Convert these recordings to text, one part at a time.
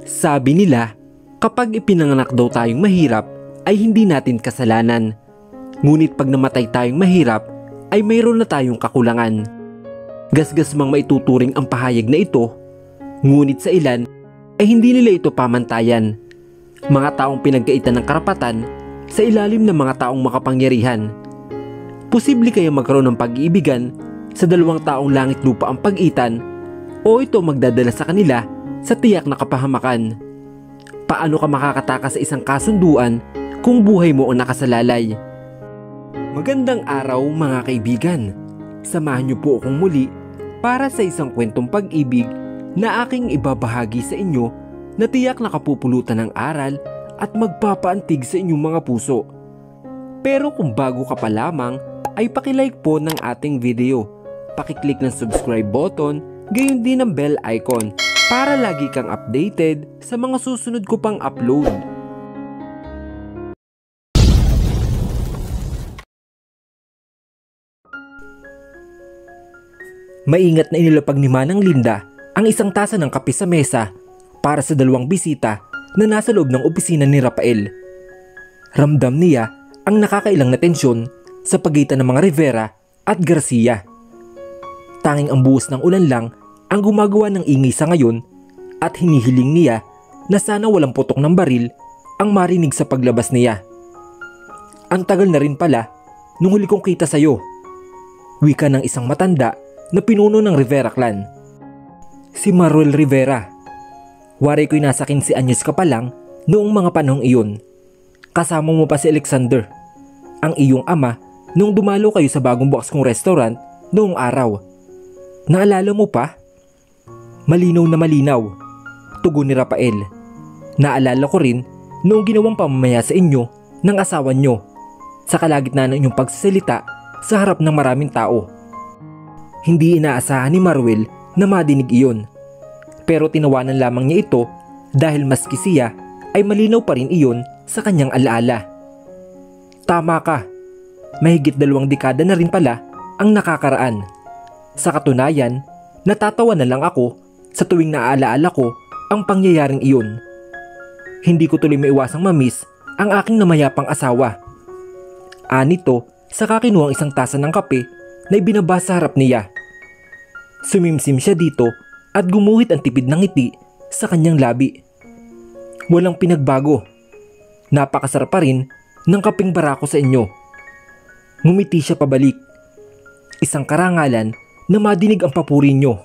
Sabi nila, kapag ipinanganak daw tayong mahirap ay hindi natin kasalanan. Ngunit pag namatay tayong mahirap ay mayroon na tayong kakulangan. Gasgas mang maituturing ang pahayag na ito, ngunit sa ilan ay hindi nila ito pamantayan. Mga taong pinagkaitan ng karapatan sa ilalim ng mga taong makapangyarihan. Posible kaya magkaroon ng pag-iibigan sa dalawang taong langit lupa ang pagitan o ito magdadala sa kanila sa tiyak na kapahamakan? Paano ka makakatakas sa isang kasunduan kung buhay mo ang nakasalalay? Magandang araw mga kaibigan. Samahan niyo po akong muli para sa isang kwentong pag-ibig na aking ibabahagi sa inyo na tiyak na kapupulutan ng aral at magpapaantig sa inyong mga puso. Pero kung bago ka pa lamang ay pakilike po ng ating video. Pakiclick ng subscribe button, gayon din ang bell icon para lagi kang updated sa mga susunod ko pang upload. Maingat na inilapag ni Manang Linda ang isang tasa ng kape sa mesa para sa dalawang bisita na nasa loob ng opisina ni Rafael. Ramdam niya ang nakakailang na tensyon sa pagitan ng mga Rivera at Garcia. Tanging ang buhos ng ulan lang ang gumagawa ng ingay sa ngayon at hinihiling niya na sana walang putok ng baril ang marinig sa paglabas niya. Ang tagal na rin pala nung huli kong kita sa'yo. Wika ng isang matanda na pinuno ng Rivera clan. Si Maruel Rivera. Waray ko'y nasa 15 anyos ka pa lang noong mga panahong iyon. Kasama mo pa si Alexander, ang iyong ama nung dumalo kayo sa bagong bukas kong restaurant noong araw. Naalala mo pa? Malinaw na malinaw, tugon ni Rafael. Naalala ko rin noong ginawang pamamaya sa inyo ng asawa nyo sa kalagitnaan ng inyong pagsasalita sa harap ng maraming tao. Hindi inaasahan ni Maruel na madinig iyon, pero tinawanan lamang niya ito dahil maski siya ay malinaw pa rin iyon sa kanyang alaala. Tama ka, mahigit 2 dekada na rin pala ang nakakaraan. Sa katunayan, natatawa na lang ako sa tuwing naaalaala ko ang pangyayaring iyon. Hindi ko tuloy maiwasang mamiss ang aking namayapang asawa. Anito sa kinuhang isang tasa ng kape na ibinaba sa harap niya. Sumimsim siya dito at gumuhit ang tipid ng ngiti sa kanyang labi. Walang pinagbago. Napakasarap pa rin ng kapeng barako sa inyo. Ngumiti siya pabalik. Isang karangalan na madinig ang papuri nyo.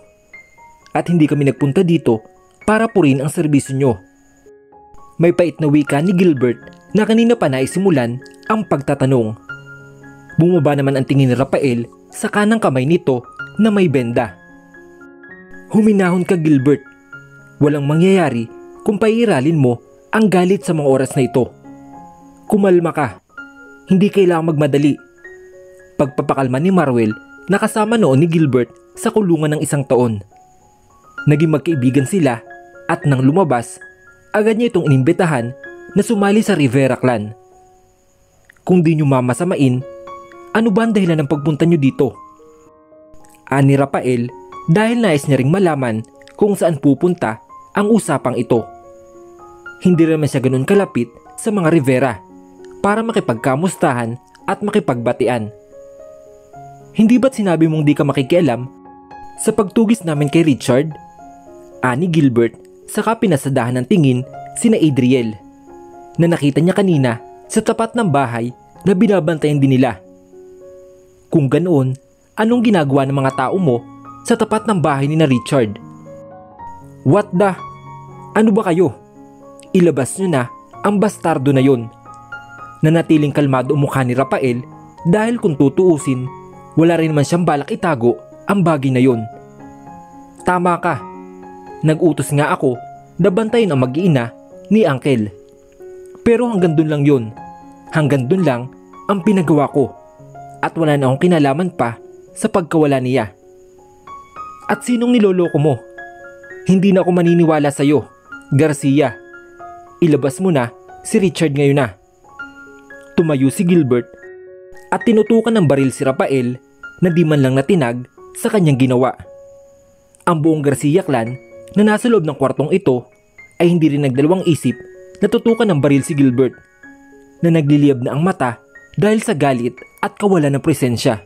At hindi kami nagpunta dito para purin ang serbisyo nyo. May pait na wika ni Gilbert na kanina pa naisimulan ang pagtatanong. Bumaba naman ang tingin ni Rafael sa kanang kamay nito na may benda. Huminahon ka, Gilbert. Walang mangyayari kung paiiralin mo ang galit sa mga oras na ito. Kumalma ka. Hindi kailangang magmadali. Pagpapakalma ni Maruel na kasama noon ni Gilbert sa kulungan ng 1 taon. Naging magkaibigan sila at nang lumabas, agad niya itong inimbitahan na sumali sa Rivera clan. Kung di nyo mamasamain, ano ba ang dahilan ng pagpunta nyo dito? Ani Rafael dahil nais niya ring malaman kung saan pupunta ang usapang ito. Hindi naman siya ganun kalapit sa mga Rivera para makipagkamustahan at makipagbatian. Hindi ba't sinabi mong di ka makikialam sa pagtugis namin kay Richard? Ani Gilbert saka pinasadahan ng tingin sina Adriel na nakita niya kanina sa tapat ng bahay na binabantayan din nila. Kung ganoon, anong ginagawa ng mga tao mo sa tapat ng bahay ni na Richard? What the? Ano ba kayo? Ilabas nyo na ang bastardo na yon. Nanatiling kalmado ang mukha ni Rafael dahil kung tutuusin, wala rin man siyang balak itago ang bagay na yon. Tama ka. Nag-utos nga ako na bantayin ang mag-iina ni Uncle. Pero hanggang dun lang yon. Hanggang dun lang ang pinagawa ko. At wala na akong kinalaman pa sa pagkawala niya. At sinong niloloko mo? Hindi na ako maniniwala sa'yo, Garcia. Ilabas mo na si Richard ngayon na. Tumayo si Gilbert at tinutukan ng baril si Rafael na di man lang natinag sa kanyang ginawa. Ang buong Garcia clan na nasa loob ng kwartong ito ay hindi rin nagdalawang isip na tutukan ng baril si Gilbert, na nagliliyab na ang mata dahil sa galit at kawalan ng presensya.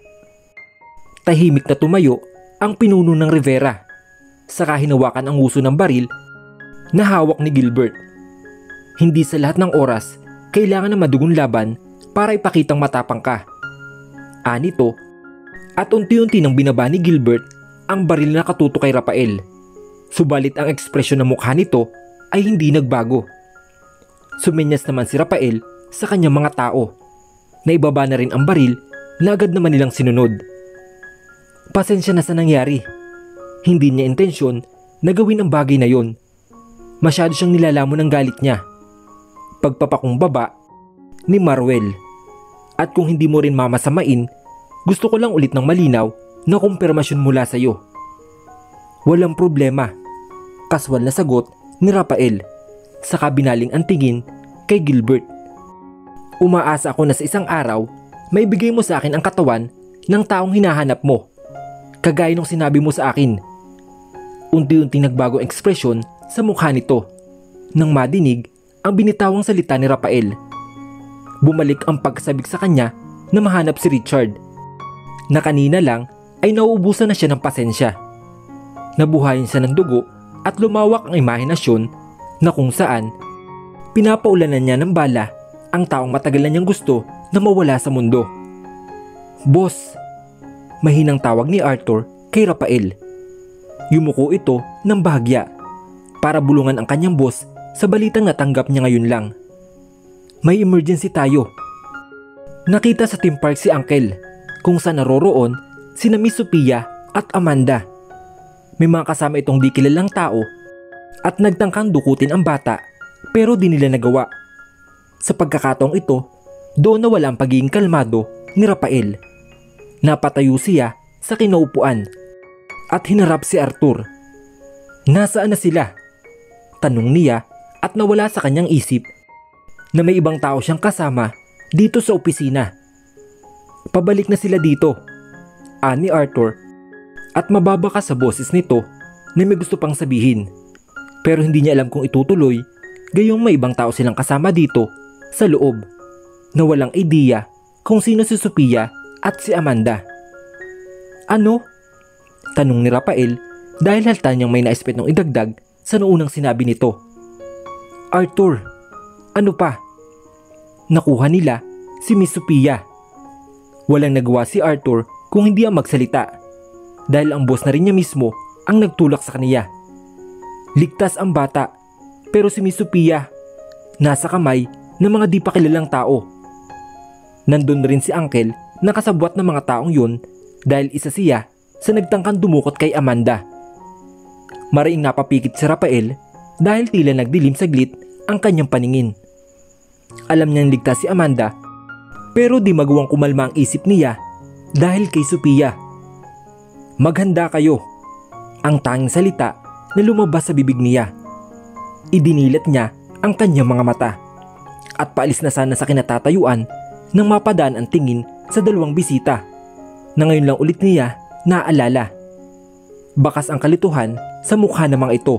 Tahimik na tumayo ang pinuno ng Rivera, saka hinawakan ang uso ng baril na hawak ni Gilbert. Hindi sa lahat ng oras kailangan na madugong laban para ipakitang matapang ka. Anito, at unti-unti nang binaba ni Gilbert ang baril na nakatutok kay Rafael. Subalit ang ekspresyon ng mukha nito ay hindi nagbago. Sumenyas naman si Rafael sa kanyang mga tao na ibaba na rin ang baril na agad naman nilang sinunod. Pasensya na sa nangyari. Hindi niya intensyon na gawin ang bagay na yon. Masyado siyang nilalamon ng galit niya. Pagpapakumbaba ni Maruel. At kung hindi mo rin mamasamain, gusto ko lang ulit ng malinaw na kumpirmasyon mula sa iyo. Walang problema, kaswal na sagot ni Rafael, saka binaling ang tingin kay Gilbert. Umaasa ako na sa isang araw, may bigay mo sa akin ang katawan ng taong hinahanap mo, kagaya ng sinabi mo sa akin. Unti-unting nagbago ang ekspresyon sa mukha nito nang madinig ang binitawang salita ni Rafael. Bumalik ang pagsabik sa kanya na mahanap si Richard, na kanina lang ay nauubusan na siya ng pasensya. Nabuhayan siya ng dugo at lumawak ang imahinasyon na kung saan pinapaulanan niya ng bala ang taong matagal na niyang gusto na mawala sa mundo. Boss, mahinang tawag ni Arthur kay Rafael. Yumuko ito ng bahagya para bulungan ang kanyang boss sa balitang natanggap niya ngayon lang. May emergency tayo. Nakita sa theme park si Uncle kung saan naroroon sina Miss Sophia at Amanda. May mga kasama itong di kilalang tao at nagtangkang dukutin ang bata pero di nila nagawa. Sa pagkakataong ito, doon nawala ang pagiging kalmado ni Rafael. Napatayo siya sa kinaupuan at hinarap si Arthur. Nasaan na sila? Tanong niya at nawala sa kanyang isip na may ibang tao siyang kasama dito sa opisina. Pabalik na sila dito, ani Arthur, at mababa ka sa boses nito na may gusto pang sabihin. Pero hindi niya alam kung itutuloy, gayong may ibang tao silang kasama dito sa loob na walang ideya kung sino si Sophia at si Amanda. Ano? Tanong ni Rafael dahil halata niyang may naispet ng idagdag sa noonang sinabi nito. Arthur, ano pa? Nakuha nila si Miss Sophia. Walang nagawa si Arthur kung hindi ang magsalita dahil ang boss na rin niya mismo ang nagtulak sa kaniya. Ligtas ang bata pero si Miss Sophia nasa kamay ng mga di pa kilalang tao. Nandun rin si Uncle na kasabwat ng mga taong yun dahil isa siya sa nagtangkang dumukot kay Amanda. Maraing napapikit si Rafael dahil tila nagdilim saglit ang kanyang paningin. Alam niyang ligtas si Amanda pero di magawang kumalma ang isip niya dahil kay Sophia. Maghanda kayo, ang tanging salita na lumabas sa bibig niya. Idinilat niya ang kanyang mga mata at paalis na sana sa kinatatayuan nang mapadaan ang tingin sa dalawang bisita na ngayon lang ulit niya naaalala. Bakas ang kalituhan sa mukha ng mga ito.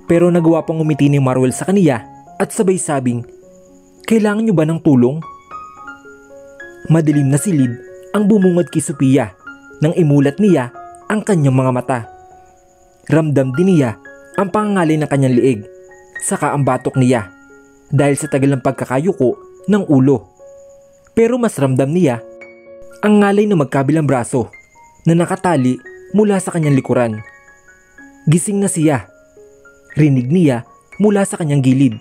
Pero nagawa pang umiti ni Maruel sa kaniya at sabay sabing, kailangan niyo ba ng tulong? Madilim na silid ang bumungad kay Sophia nang imulat niya ang kanyang mga mata. Ramdam din niya ang pangangalay ng kanyang liig, saka ang batok niya dahil sa tagal ng pagkakayuko ng ulo. Pero mas ramdam niya ang ngalay ng magkabilang braso na nakatali mula sa kanyang likuran. Gising na siya. Rinig niya mula sa kanyang gilid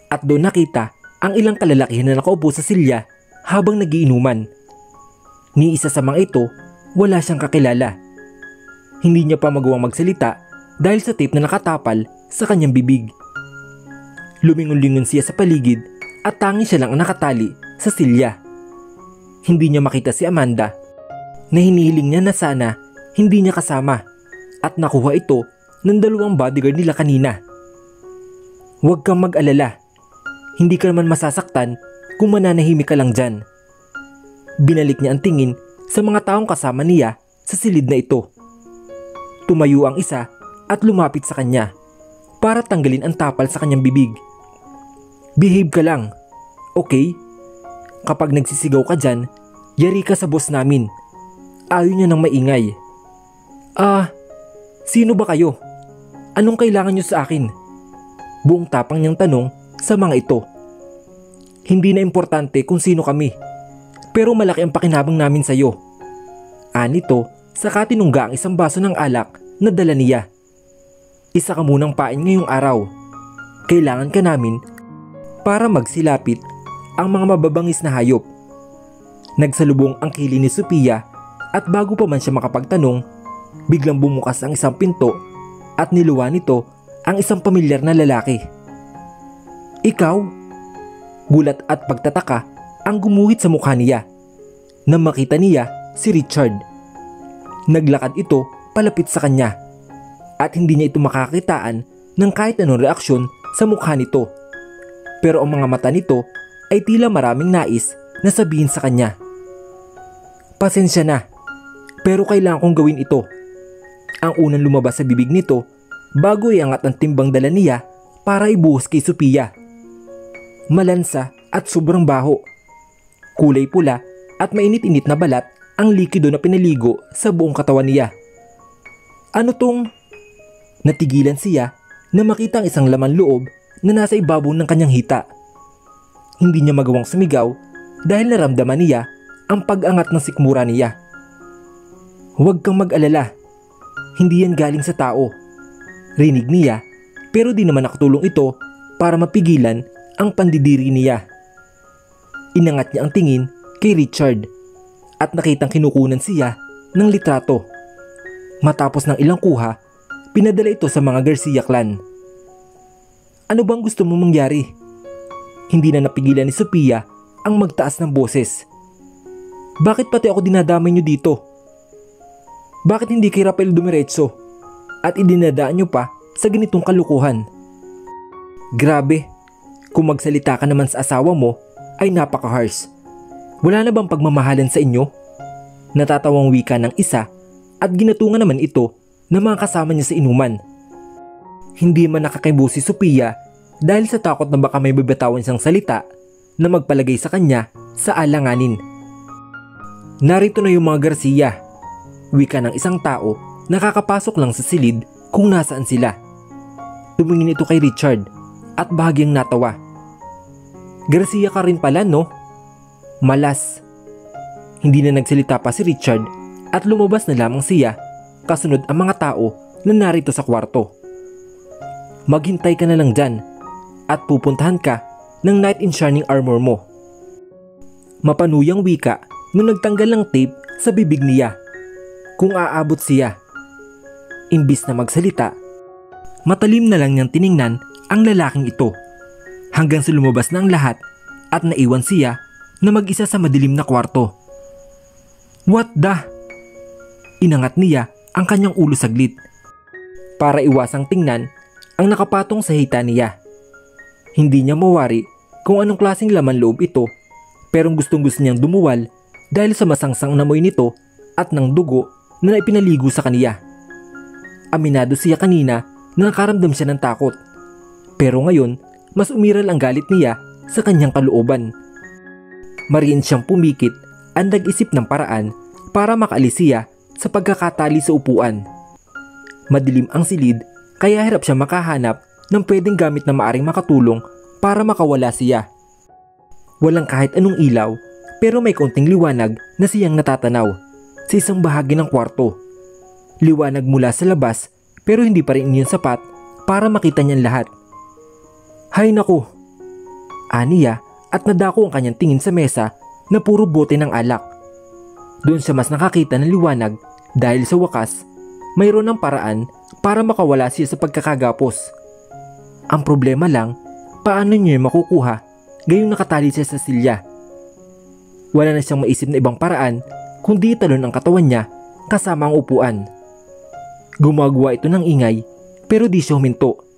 at doon nakita ang ilang kalalakihan na nakaupo sa silya habang nagiinuman. Ni isa sa mga ito, wala siyang kakilala. Hindi niya pa magawang magsalita dahil sa tape na nakatapal sa kanyang bibig. Lumingon-lingon siya sa paligid at tanging siya lang ang nakatali sa silya. Hindi niya makita si Amanda na hinihiling niya na sana hindi niya kasama at nakuha ito ng dalawang bodyguard nila kanina. Huwag kang mag-alala. Hindi ka naman masasaktan kung mananahimik ka lang dyan. Binalik niya ang tingin sa mga taong kasama niya sa silid na ito. Tumayo ang isa at lumapit sa kanya para tanggalin ang tapal sa kanyang bibig. Behave ka lang, okay? Kapag nagsisigaw ka dyan, yari ka sa boss namin. Ayaw niya ng maingay. Sino ba kayo? Anong kailangan niyo sa akin? Buong tapang niyang tanong sa mga ito. Hindi na importante kung sino kami, pero malaki ang pakinabang namin sa iyo. Anito, saka tinungga ang isang baso ng alak na dala niya. Isa ka munang pain ngayong araw. Kailangan ka namin para magsilapit ang mga mababangis na hayop. Nagsalubong ang kili ni Sophia at bago pa man siya makapagtanong, biglang bumukas ang isang pinto at niluwa nito ang isang pamilyar na lalaki. Ikaw? Gulat at pagtataka ang gumuhit sa mukha niya nang makita niya si Richard. Naglakad ito palapit sa kanya at hindi niya ito makakitaan ng kahit anong reaksyon sa mukha nito. Pero ang mga mata nito ay tila maraming nais na sabihin sa kanya. Pasensya na, pero kailangan kong gawin ito. Ang unang lumabas sa bibig nito bago iangat ang timbang dala niya para ibuhos kay Sophia. Malansa at sobrang baho. Kulay pula at mainit-init na balat ang likido na pinaligo sa buong katawan niya. Ano tong? Natigilan siya na makita ang isang laman loob na nasa ibabaw ng kanyang hita. Hindi niya magawang sumigaw dahil naramdaman niya ang pag-angat ng sikmura niya. Huwag kang mag-alala. Hindi yan galing sa tao. Rinig niya, pero di naman nakatulong ito para mapigilan ang pandidiri niya. Inangat niya ang tingin kay Richard at nakitang kinukunan siya ng litrato. Matapos ng ilang kuha, pinadala ito sa mga Garcia clan. Ano bang gusto mong mangyari? Hindi na napigilan ni Sophia ang magtaas ng boses. Bakit pati ako dinadamay niyo dito? Bakit hindi kay Rafael dumiretso at idinadaan niyo pa sa ganitong kalukuhan? Grabe, kung magsalita ka naman sa asawa mo ay napaka-harsh. Wala na bang pagmamahalan sa inyo? Natatawang wika ng isa at ginatungan naman ito ng mga kasama niya sa inuman. Hindi man nakakaibo si Sophia dahil sa takot na baka may bibitawan siyang salita na magpalagay sa kanya sa alanganin. Narito na yung mga Garcia. Wika ng isang tao nakakapasok lang sa silid kung nasaan sila. Tumingin ito kay Richard at bahagyang natawa. Garcia ka rin pala, no? Malas. Hindi na nagsalita pa si Richard at lumabas na lamang siya kasunod ang mga tao na narito sa kwarto. Maghintay ka na lang dyan at pupuntahan ka ng knight in shining armor mo. Mapanuyang wika nung nagtanggal ng tape sa bibig niya. Kung aabot siya. Imbis na magsalita, matalim na lang niyang tiningnan ang lalaking ito hanggang sa lumabas na ang lahat at naiwan siya na mag-isa sa madilim na kwarto. What the? Inangat niya ang kanyang ulo saglit para iwasang tingnan ang nakapatong sa hita niya. Hindi niya mawari kung anong klaseng laman loob ito, pero gustong gusto niyang dumuwal dahil sa masangsang namoy nito at ng dugo na ipinaligo sa kaniya. Aminado siya kanina na nakaramdam siya ng takot, pero ngayon mas umiral ang galit niya sa kanyang kalooban. Mariin siyang pumikit at nag-isip ng paraan para makaalis siya sa pagkakatali sa upuan. Madilim ang silid kaya hirap siya makahanap ng pwedeng gamit na maaring makatulong para makawala siya. Walang kahit anong ilaw pero may kaunting liwanag na siyang natatanaw sa isang bahagi ng kwarto. Liwanag mula sa labas pero hindi pa rin iyon sapat para makita niyan lahat. Hay naku! Aniya at nadako ang kanyang tingin sa mesa na puro bote ng alak. Doon siya mas nakakita ng liwanag dahil sa wakas mayroon ng paraan para makawala siya sa pagkakagapos. Ang problema lang, paano niya makukuha gayong nakatali siya sa silya? Wala na siyang maisip na ibang paraan kundi talon ang katawan niya kasama ang upuan. Gumagawa ito ng ingay pero di siya huminto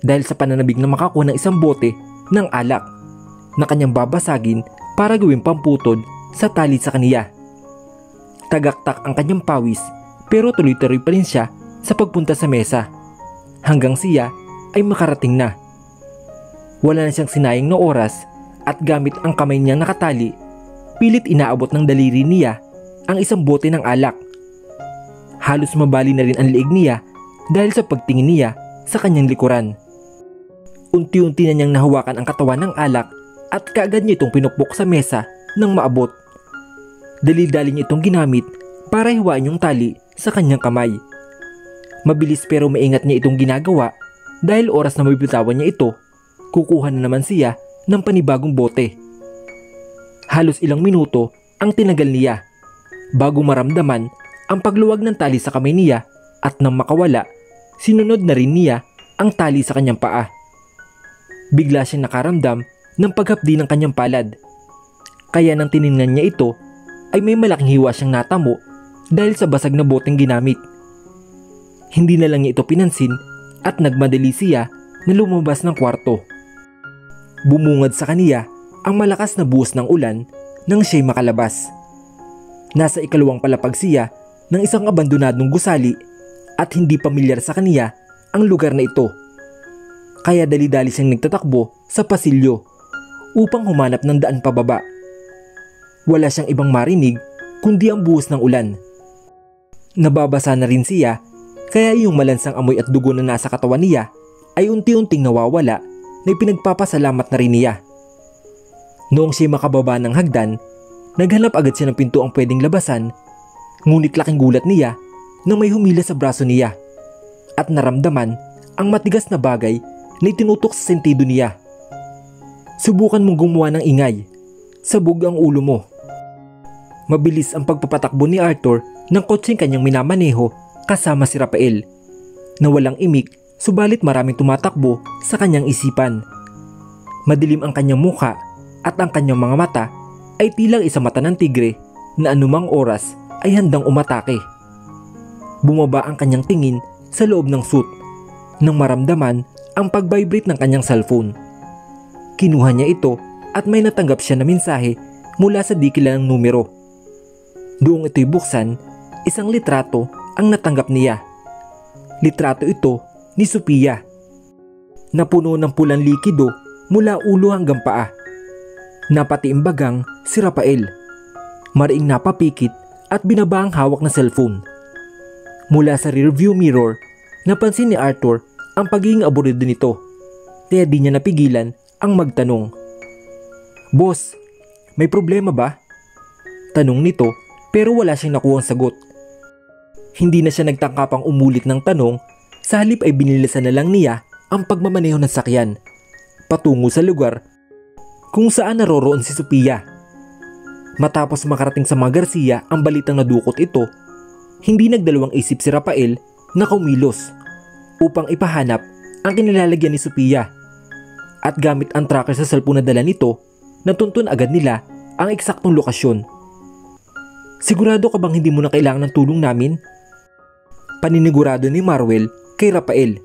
dahil sa pananabik na makakuha ng isang bote ng alak na kanyang babasagin para gawing pamputod sa tali sa kaniya. Tagaktak ang kanyang pawis pero tuloy-tuloy pa rin siya sa pagpunta sa mesa hanggang siya ay makarating na. Wala na siyang sinayang na oras at gamit ang kamay niyang nakatali, pilit inaabot ng daliri niya ang isang bote ng alak. Halos mabali na rin ang leeg niya dahil sa pagtingin niya sa kanyang likuran. Unti-unti na niyang nahawakan ang katawan ng alak at kaagad niya itong pinukpok sa mesa nang maabot. Dali-dali niya itong ginamit para hiwain yung tali sa kanyang kamay. Mabilis pero maingat niya itong ginagawa dahil oras na mabibitawan niya ito, kukuha na naman siya ng panibagong bote. Halos ilang minuto ang tinagal niya bago maramdaman ang pagluwag ng tali sa kamay niya at nang makawala, sinunod na rin niya ang tali sa kanyang paa. Bigla siyang nakaramdam ng paghapdi ng kanyang palad. Kaya nang tiningnan niya ito ay may malaking hiwa siyang natamo dahil sa basag na boteng ginamit. Hindi na lang niya ito pinansin at nagmadali siya na lumabas ng kwarto. Bumungad sa kaniya ang malakas na buhos ng ulan nang siya'y makalabas. Nasa ikalawang palapag siya ng isang abandonadong gusali at hindi pamilyar sa kaniya ang lugar na ito. Kaya dali-dali siyang nagtatakbo sa pasilyo upang humanap ng daan pababa. Wala siyang ibang marinig kundi ang buhos ng ulan. Nababasa na rin siya kaya yung malansang amoy at dugo na nasa katawan niya ay unti-unting nawawala na ipinagpapasalamat na rin niya. Noong siya makababa ng hagdan, naghanap agad siya ng pintuang pwedeng labasan, ngunit laking gulat niya nang may humila sa braso niya at naramdaman ang matigas na bagay na itinutok sa sentido niya. Subukan mong gumawa ng ingay, sabog ang ulo mo. Mabilis ang pagpapatakbo ni Arthur ng kotseng kanyang minamaneho kasama si Rafael, na walang imik subalit maraming tumatakbo sa kanyang isipan. Madilim ang kanyang mukha at ang kanyang mga mata ay tilang isang mata ng tigre na anumang oras ay handang umatake. Bumaba ang kanyang tingin sa loob ng suit nang maramdaman ang pag-vibrate ng kanyang cellphone. Kinuha niya ito at may natanggap siya na mensahe mula sa di kilalang numero. Doong ito'y buksan, isang litrato ang natanggap niya. Litrato ito ni Sophia, na puno ng pulang likido mula ulo hanggang paa. Napatiimbagang si Rafael, mariing napapikit at binaba ang hawak na cellphone. Mula sa rearview mirror, napansin ni Arthur ang pagiging aburido nito, kaya di niya napigilan ang magtanong. "Boss, may problema ba?" Tanong nito pero wala siyang nakuhang sagot. Hindi na siya nagtangka pang umulit ng tanong, sa halip ay binilisan na lang niya ang pagmamaneho ng sakyan patungo sa lugar kung saan naroroon si Sophia. Matapos makarating sa mga Garcia ang balitang nadukot ito, hindi nagdalawang isip si Rafael na kumilos upang ipahanap ang kinilalagyan ni Sophia. At gamit ang tracker sa cellphone na dala nito, natuntun agad nila ang eksaktong lokasyon. "Sigurado ka bang hindi mo na kailangan ng tulong namin?" Paninigurado ni Marwell kay Rafael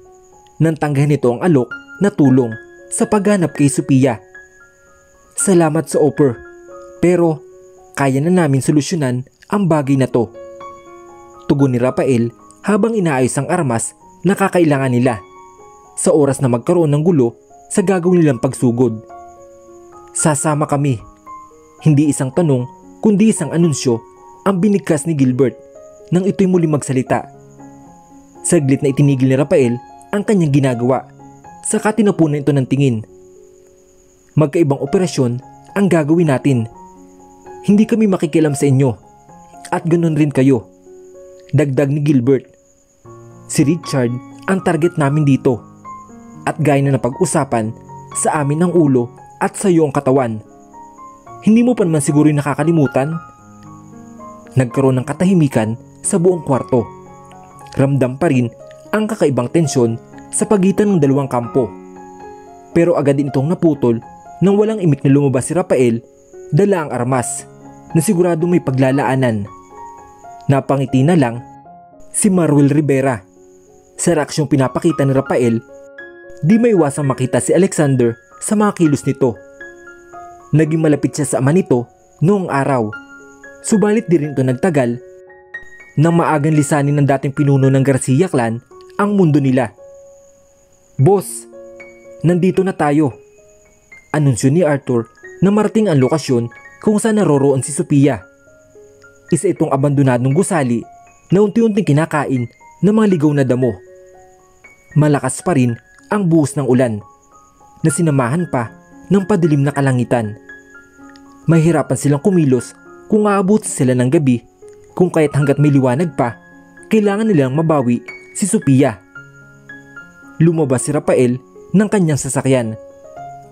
nang tanggahin nito ang alok na tulong sa paghanap kay Sophia. "Salamat sa offer, pero kaya na namin solusyonan ang bagay na to," tugon ni Rafael habang inaayos ang armas na kakailangan nila sa oras na magkaroon ng gulo sa gagawin nilang pagsugod. "Sasama kami." Hindi isang tanong kundi isang anunsyo ang binigkas ni Gilbert nang ito'y muli magsalita. Saglit na itinigil ni Rafael ang kanyang ginagawa, saka tinapunan ito ng tingin. "Magkaibang operasyon ang gagawin natin. Hindi kami makikialam sa inyo at ganoon rin kayo," dagdag ni Gilbert. "Si Richard ang target namin dito at gaya na napag-usapan, sa amin ang ulo at sa iyo ang katawan. Hindi mo pa naman siguro nakakalimutan?" Nagkaroon ng katahimikan sa buong kwarto. Ramdam pa rin ang kakaibang tensyon sa pagitan ng dalawang kampo. Pero agad din itong naputol nang walang imik na lumabas si Rafael, dala ang armas na sigurado may paglalaanan. Napangiti na lang si Marwell Rivera. Sa reaksyong pinapakita ni Rafael, di may iwasang makita si Alexander sa mga kilos nito. Naging malapit siya sa ama nito noong araw. Subalit di rin ito nagtagal nang maagang lisanin ng dating pinuno ng Garcia clan ang mundo nila. "Boss, nandito na tayo," anunsyo ni Arthur na marating ang lokasyon kung saan naroroon si Sophia. Isa itong abandonadong gusali na unti-unting kinakain ng mga ligaw na damo. Malakas pa rin ang buhos ng ulan na sinamahan pa ng padilim na kalangitan. Mahirapan silang kumilos kung aabot sila ng gabi, kung kaya't hanggat may liwanag pa, kailangan nilang mabawi si Sophia. Lumabas si Rafael ng kanyang sasakyan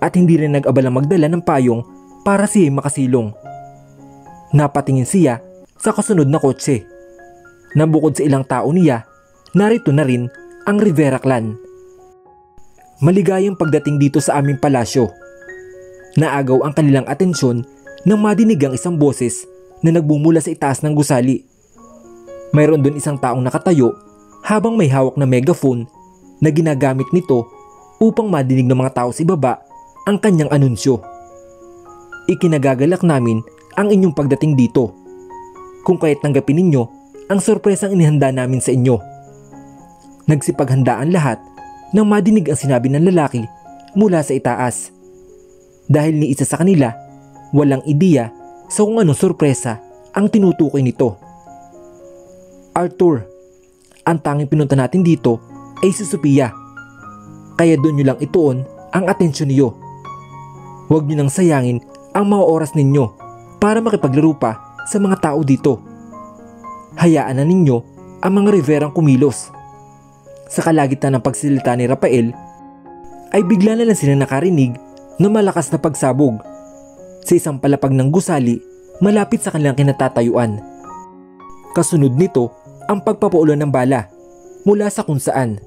at hindi rin nag-abala magdala ng payong para siya makasilong. Napatingin siya sa kasunod na kotse. Na bukod sa ilang tao niya, narito na rin ang Rivera clan. Maligayang pagdating dito sa aming palasyo. Naagaw ang kanilang atensyon nang madinig ang isang boses na nagbumula sa itaas ng gusali. Mayroon doon isang taong nakatayo habang may hawak na megaphone na ginagamit nito upang madinig ng mga tao sa ibaba ang kanyang anunsyo. "Ikinagagalak namin ang inyong pagdating dito. Kung kaya't tanggapin ninyo ang sorpresang inihanda namin sa inyo." Nagsipaghandaan lahat nang madinig ang sinabi ng lalaki mula sa itaas. Dahil ni isa sa kanila, walang ideya sa kung anong sorpresa ang tinutukoy nito. "Arthur, ang tanging pinunta natin dito ay si Sophia. Kaya doon nyo lang ituon ang atensyon niyo. Huwag nyo nang sayangin ang mga oras ninyo para makipaglaro pa sa mga tao dito. Hayaan na ninyo ang mga Riverang kumilos." Sa kalagitnaan ng pagsilita ni Rafael, ay bigla na lang sila nakarinig ng malakas na pagsabog sa isang palapag ng gusali malapit sa kanilang kinatatayuan. Kasunod nito ang pagpapaulan ng bala mula sa kung saan.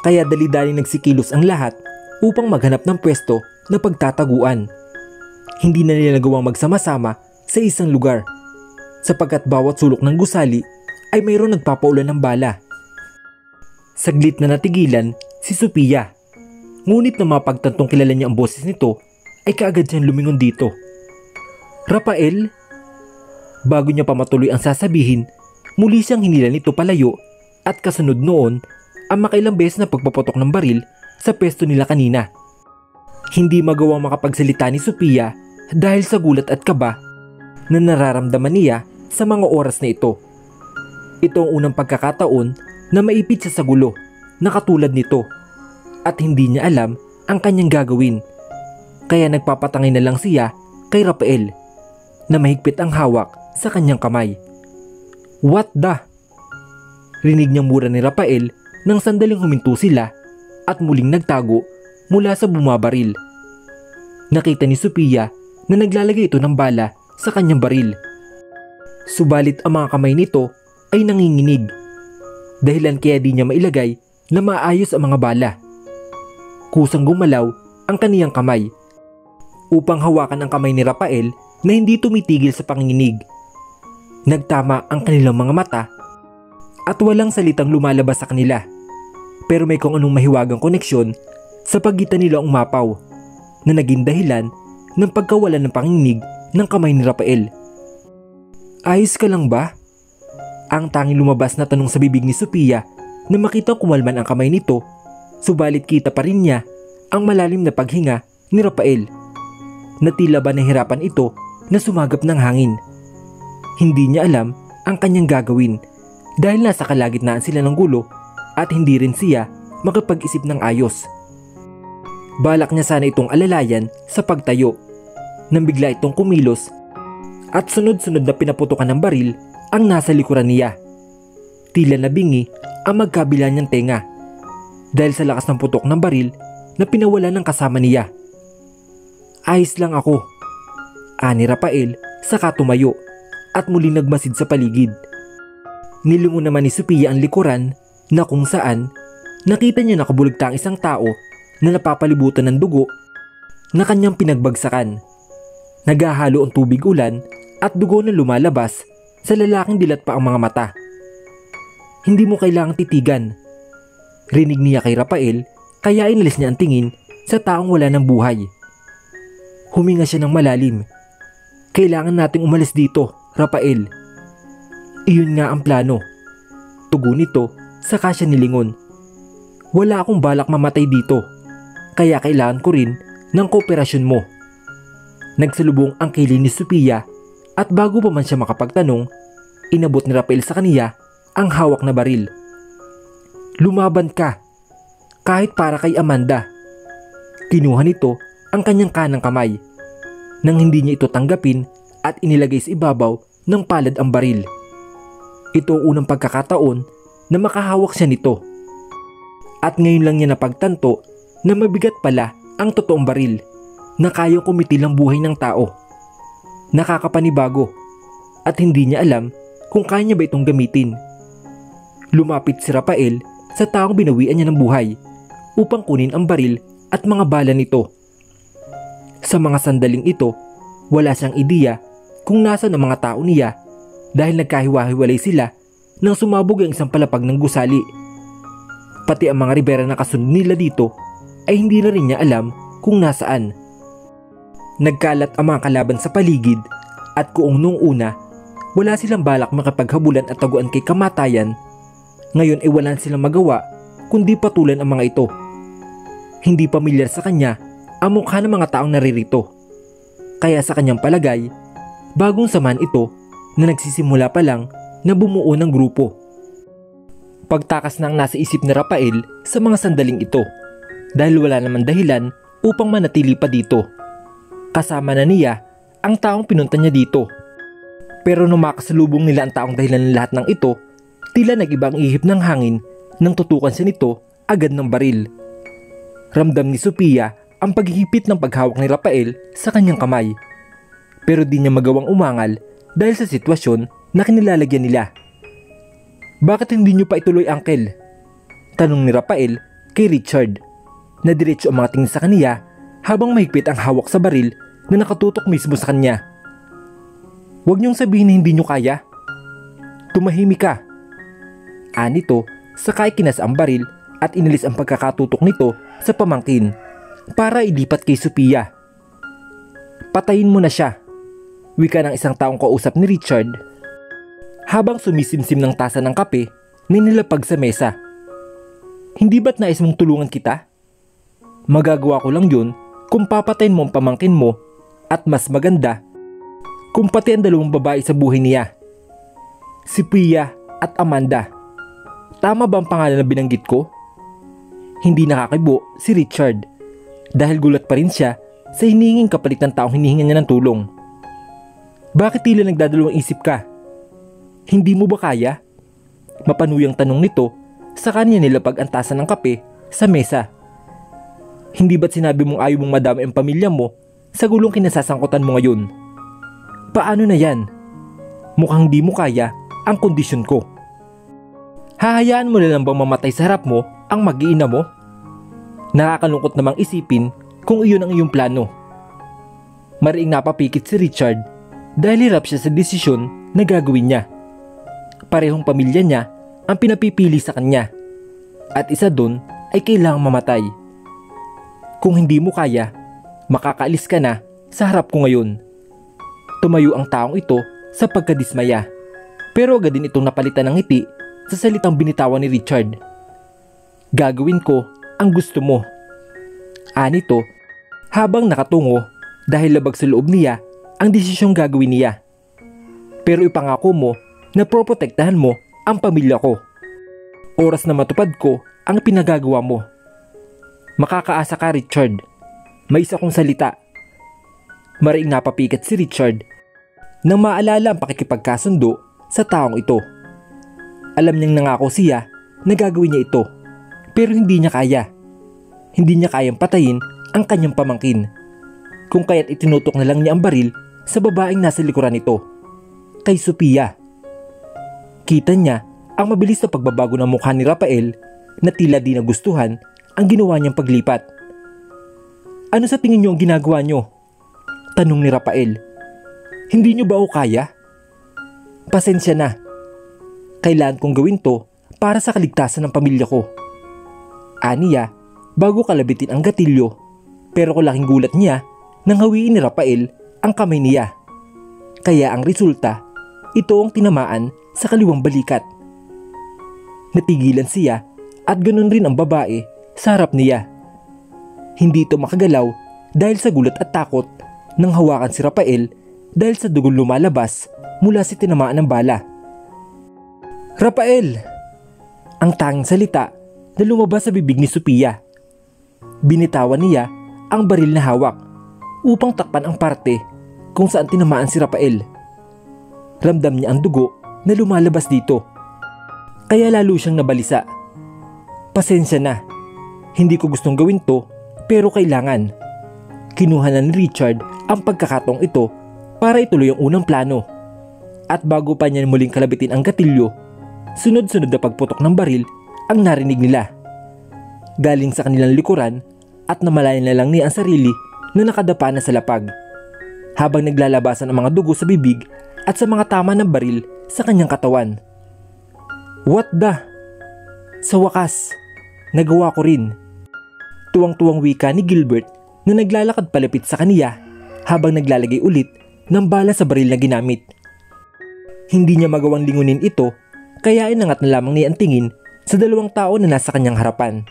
Kaya dali-dali nagsikilos ang lahat upang maghanap ng pwesto na pagtataguan. Hindi na nila nagawang magsama-sama sa isang lugar sapagkat bawat sulok ng gusali ay mayroong nagpapaulan ng bala. Saglit na natigilan si Sophia, ngunit na mapagtantong kilala niya ang boses nito ay kaagad siyang lumingon dito. "Rafael?" Bago niya pa matuloy ang sasabihin, muli siyang hinila nito palayo at kasunod noon ang makailang beses na pagpapatok ng baril sa pwesto nila kanina. Hindi magawang makapagsalita ni Sophia dahil sa gulat at kaba na nararamdaman niya sa mga oras na ito. Ito ang unang pagkakataon na maipit siya sa gulo na katulad nito at hindi niya alam ang kanyang gagawin. Kaya nagpapatangay na lang siya kay Rafael na mahigpit ang hawak sa kanyang kamay. "What the?" Rinig niyang mura ni Rafael nang sandaling huminto sila at muling nagtago mula sa bumabaril. Nakita ni Sophia na naglalagay ito ng bala sa kanyang baril. Subalit ang mga kamay nito ay nanginginig. Dahilan kaya di niya mailagay na maayos ang mga bala. Kusang gumalaw ang kaniyang kamay upang hawakan ang kamay ni Rafael na hindi tumitigil sa panginginig. Nagtama ang kanilang mga mata at walang salitang lumalabas sa kanila. Pero may kung anong mahiwagang koneksyon sa pagitan nila umapaw na naging dahilan ng pagkawalan ng panginginig ng kamay ni Rafael. "Ayos ka lang ba?" Ang tanging lumabas na tanong sa bibig ni Sophia na makita kumalman ang kamay nito, subalit kita pa rin niya ang malalim na paghinga ni Rafael na tila ba nahirapan ito na sumagap ng hangin. Hindi niya alam ang kanyang gagawin dahil nasa kalagitnaan sila ng gulo at hindi rin siya makapag-isip ng ayos. Balak niya sana itong alalayan sa pagtayo nang bigla itong kumilos at sunod-sunod na pinaputukan ng baril ang nasa likuran niya. Tila nabingi ang magkabila niyang tenga dahil sa lakas ng putok ng baril na pinawala ng kasama niya. "Ayos lang ako," ani Rafael saka tumayo at muling nagmasid sa paligid. Nilingon naman ni Sophia ang likuran na kung saan nakita niya nakabuligta ang isang tao na napapalibutan ng dugo na kanyang pinagbagsakan. Naghahalo ang tubig ulan at dugo na lumalabas sa lalaking dilat pa ang mga mata. "Hindi mo kailangang titigan," rinig niya kay Rafael, kaya inalis niya ang tingin sa taong wala ng buhay. Huminga siya ng malalim. "Kailangan nating umalis dito, Rafael." "Iyon nga ang plano," tugon nito saka siya nilingon. Wala akong balak mamatay dito, kaya kailangan ko rin ng kooperasyon mo. Nagsalubong ang kilay ni Sophia at bago pa man siya makapagtanong, inabot ni Rafael sa kaniya ang hawak na baril. Lumaban ka, kahit para kay Amanda. Kinuha nito ang kanyang kanang kamay. Nang hindi niya ito tanggapin at inilagay sa ibabaw ng palad ang baril. Ito ang unang pagkakataon na makahawak siya nito. At ngayon lang niya napagtanto na mabigat pala ang totoong baril na kayang kumitil ang buhay ng tao. Nakakapanibago at hindi niya alam kung kaya niya ba itong gamitin. Lumapit si Rafael sa taong binawian niya ng buhay upang kunin ang baril at mga bala nito. Sa mga sandaling ito, wala siyang ideya kung nasaan ang mga tao niya dahil nagkahiwa-hiwalay sila nang sumabog ang isang palapag ng gusali. Pati ang mga Rivera na kasunod nila dito ay hindi na rin niya alam kung nasaan. Nagkalat ang mga kalaban sa paligid at kung noong una wala silang balak makapaghabulan at taguan kay kamatayan, ngayon ay wala silang magawa kundi patulan ang mga ito. Hindi pamilyar sa kanya ang mukha ng mga taong naririto. Kaya sa kanyang palagay, bagong samahan ito na nagsisimula pa lang na bumuo ng grupo. Pagtakas na ang nasa isip ni Rafael sa mga sandaling ito dahil wala naman dahilan upang manatili pa dito. Kasama na niya ang taong pinunta niya dito. Pero nung makasalubong nila ang taong dahilan ng lahat ng ito, tila nag-iba ang ihip ng hangin nang tutukan siya nito agad ng baril. Ramdam ni Sophia ang paghihipit ng paghawak ni Rafael sa kanyang kamay. Pero di niya magawang umangal dahil sa sitwasyon na kinilalagyan nila. Bakit hindi niyo pa ituloy, Uncle? Tanong ni Rafael kay Richard na diretso ang mga tingin sa kaniya habang mahigpit ang hawak sa baril na nakatutok mismo sa kanya. Huwag niyong sabihin na hindi niyo kaya. Tumahimik ka. Anito sakay kinas ang baril at inilis ang pagkakatutok nito sa pamangkin para ilipat kay Sophia. Patayin mo na siya, wika ng isang taong kausap ni Richard habang sumisimsim ng tasa ng kape na nilapag sa mesa. Hindi ba't nais mong tulungan kita? Magagawa ko lang yun kung papatayin mo ang pamangkin mo at mas maganda kung pati ang dalawang babae sa buhay niya, si Pia at Amanda. Tama ba ang pangalan na binanggit ko? Hindi nakakibo si Richard dahil gulat pa rin siya sa hinihinging kapalit ng taong hinihingan niya ng tulong. Bakit tila nagdadalawang isip ka? Hindi mo ba kaya? Mapanuyang tanong nito sa kanya nilapag ang tasa ng kape sa mesa. Hindi ba't sinabi mong ayaw mong madami ang pamilya mo sa gulong kinasasangkutan mo ngayon? Paano na yan? Mukhang di mo kaya ang kondisyon ko. Hahayaan mo na lang bang mamatay sa harap mo ang mag-iina mo? Nakakalungkot namang isipin kung iyon ang iyong plano. Mariing napapikit si Richard dahil hirap siya sa desisyon na gagawin niya. Parehong pamilya niya ang pinapipili sa kanya at isa doon ay kailangang mamatay. Kung hindi mo kaya, makakaalis ka na sa harap ko ngayon. Tumayo ang taong ito sa pagkadismaya pero agad din itong napalitan ng ngiti sa salitang binitawan ni Richard. Gagawin ko ang gusto mo. Anito habang nakatungo dahil labag sa loob niya ang desisyong gagawin niya. Pero ipangako mo na proprotektahan mo ang pamilya ko. Oras na matupad ko ang pinagagawa mo. Makakaasa ka, Richard. May isa kong salita. Mariing napapikat si Richard nang maalala ang pakikipagkasundo sa taong ito. Alam niyang nangako siya na gagawin niya ito pero hindi niya kaya. Hindi niya kayang patayin ang kanyang pamangkin kung kaya't itinutok na lang niya ang baril sa babaeng nasa likuran nito, kay Sophia. Kita niya ang mabilis na pagbabago ng mukha ni Rafael na tila di nagustuhan ang ginawa niyang paglipat. Ano sa tingin niyo ang ginagawa niyo? Tanong ni Rafael. Hindi niyo ba o kaya? Pasensya na. Kailangan kong gawin to para sa kaligtasan ng pamilya ko. Aniya bago kalabitin ang gatilyo pero kulaking gulat niya nang hawiin ni Rafael ang kamay niya. Kaya ang resulta, ito ang tinamaan sa kaliwang balikat. Natigilan siya at ganun rin ang babae sa harap niya. Hindi ito makagalaw dahil sa gulat at takot nang hawakan si Rafael dahil sa dugong lumalabas mula sa tinamaan ng bala. "Rafael!" Ang tanging salita na lumabas sa bibig ni Sophia. Binitawan niya ang baril na hawak upang takpan ang parte kung saan tinamaan si Rafael. Ramdam niya ang dugo na lumalabas dito, kaya lalo siyang nabalisa. "Pasensya na, hindi ko gustong gawin to pero kailangan." Kinuha na ni Richard ang pagkakataong ito para ituloy ang unang plano. At bago pa niya muling kalabitin ang gatilyo, sunod-sunod na pagputok ng baril ang narinig nila. Galing sa kanilang likuran at namalayan na lang niya ang sarili na nakadapa na sa lapag, habang naglalabasan ang mga dugo sa bibig at sa mga tama ng baril sa kanyang katawan. "What the?" Sa wakas, nagawa ko rin. Tuwang-tuwang wika ni Gilbert na naglalakad palapit sa kaniya habang naglalagay ulit ng bala sa baril na ginamit. Hindi niya magawang lingunin ito, kaya inangat na lamang niya ang tingin sa dalawang tao na nasa kanyang harapan.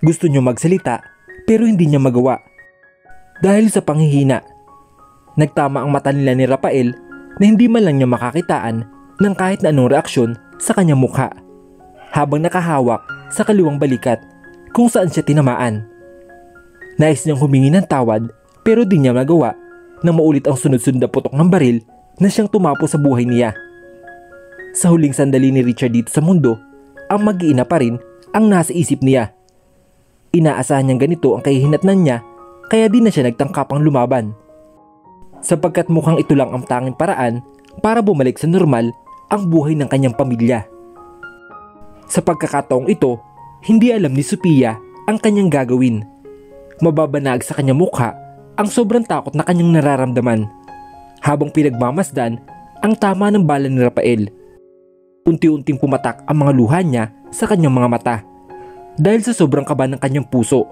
Gusto niya magsalita pero hindi niya magawa dahil sa panghihina. Nagtama ang mata nila ni Rafael na hindi man lang niya makakitaan ng kahit na anong reaksyon sa kanyang mukha habang nakahawak sa kaliwang balikat kung saan siya tinamaan. Nais niyang humingi ng tawad pero di niya magawa nang maulit ang sunod-sunod na putok ng baril na siyang tumapo sa buhay niya. Sa huling sandali ni Richard dito sa mundo, ang mag-iina pa rin ang nasa isip niya. Inaasahan niyang ganito ang kahihinatnan niya, kaya di na siya nagtangkapang lumaban. Sapagkat mukhang ito lang ang tanging paraan para bumalik sa normal ang buhay ng kanyang pamilya. Sa pagkakataong ito, hindi alam ni Sophia ang kanyang gagawin. Mababanag sa kanyang mukha ang sobrang takot na kanyang nararamdaman habang pinagmamasdan ang tama ng bala ni Rafael. Unti-unting pumatak ang mga luha niya sa kanyang mga mata dahil sa sobrang kaba ng kanyang puso.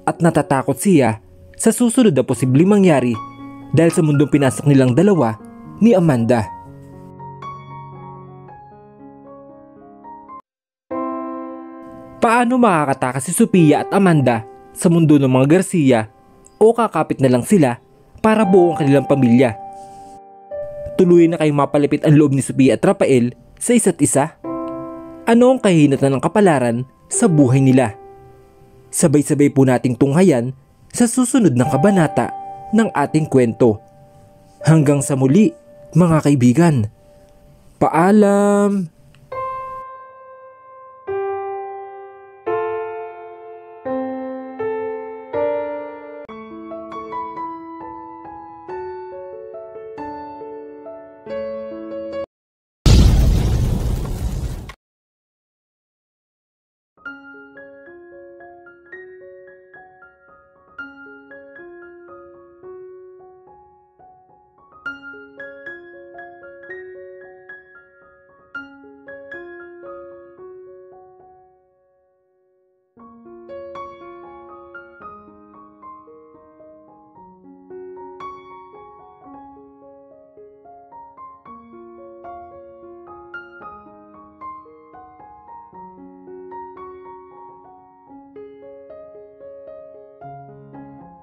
At natatakot siya sa susunod na posibleng mangyari dahil sa mundong pinasok nilang dalawa ni Amanda. Paano makakatakas si Sophia at Amanda sa mundo ng mga Garcia, o kakapit na lang sila para buo ang kanilang pamilya? Tuluyan na kayong mapalapit ang loob ni Sophia at Rafael sa isa't isa? Ano ang kahinatan ng kapalaran sa buhay nila? Sabay-sabay po nating tunghayan sa susunod na kabanata ng ating kwento. Hanggang sa muli, mga kaibigan. Paalam!